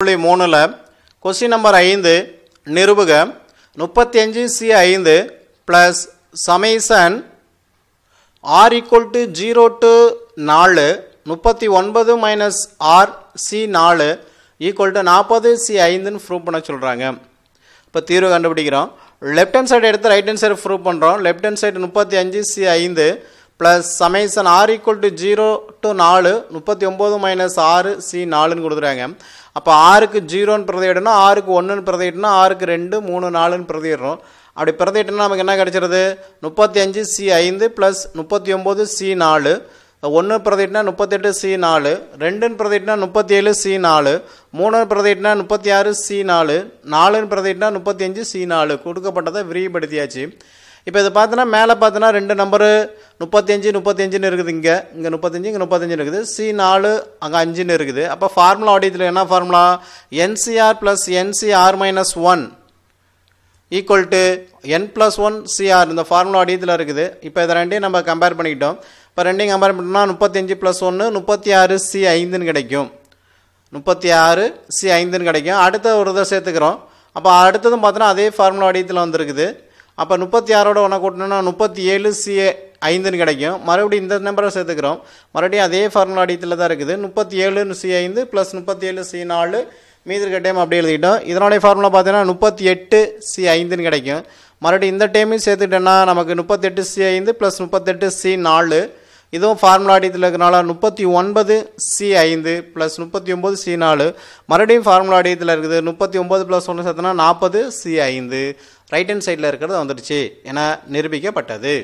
3ல question number 5 நிரூபக 35C5 plus summation r equal to 0 to 4 39 minus r C4 equal to 40C5 ன்னு prove பண்ண சொல்றாங்க. இப்போ தீர்வு கண்டுபிடிக்கிறோம். லெஃப்ட் ஹேண்ட் சைடு எடுத்து ரைட் ஹேண்ட் சைடு ப்ரூவ் பண்றோம். Left hand side 35C5 plus summation r equal to 0 to 4 39 minus r C4 ன்னு கொடுத்துறாங்க. அப்போ r க்கு 0 ன்னு பிரதியிடணும், r க்கு 1 ன்னு பிரதியிடணும், r க்கு 2 3 4 ன்னு பிரதியிடறோம். அப்படி பிரதியிட்டனா நமக்கு என்ன கிடைச்சிருது? 35C5 plus 39C4 1 பிரதியிட்டனா 38C4 2 பிரதியிட்டனா 37C4 3 பிரதியிட்டனா 36C4 4 பிரதியிட்டனா 35C4 கொடுக்கப்பட்டதை விரிவுபடுத்தியாச்சு. இப்போ இதை பார்த்தோன்னா மேலே பார்த்தோன்னா ரெண்டு நம்பரு 35 35ன்னு இருக்குது. இங்கே 35 இங்கே 35 இருக்குது. C4 அங்கே 5ன்னு இருக்குது. அப்போ ஃபார்முலா வடிவத்தில் என்ன formula? NCR plus NCR minus 1 equal to N plus 1 CR இந்த ஃபார்முலா வடிவத்தில் இருக்குது. இப்போ இதை ரெண்டையும் நம்ம கம்பேர் பண்ணிக்கிட்டோம். இப்போ ரெண்டையும் கம்பேர் பண்ணோம்னா 35 ப்ளஸ் 1 36C5ன்னு கிடைக்கும். 36C5ன்னு கிடைக்கும். அடுத்த ஒரு இதை சேர்த்துக்கிறோம். அப்போ அடுத்ததும் பார்த்தோன்னா அதே ஃபார்முலா வடிவத்தில் வந்துருக்குது. அப்போ 36ஓட ஒன்று கூட்டினோன்னா 37C5ன்னு கிடைக்கும். மறுபடியும் இந்த நம்பரை சேர்த்துக்கிறோம். மறுபடியும் அதே ஃபார்முலா அடித்தில் தான் இருக்குது. 37C5 ப்ளஸ் 37C4 மீதி இருக்க டைம் அப்படியே எழுதிக்கிட்டோம். இதனுடைய ஃபார்முலா பார்த்தீங்கன்னா 38C5ன்னு கிடைக்கும். மறுபடியும் இந்த டைமையும் சேர்த்துக்கிட்டோன்னா நமக்கு 38C5 ப்ளஸ் 38C4 இதுவும் ஃபார்முலா அடித்தில் இருக்கிறனால 39C5 ப்ளஸ் 39C4 மறுபடியும் ஃபார்முலா அடித்தில் இருக்குது. 39 ப்ளஸ் 1 சேர்த்தோன்னா 40C5 ரைட் ஹேண்ட் சைடில் இருக்கிறது வந்துடுச்சு என நிரூபிக்கப்பட்டது.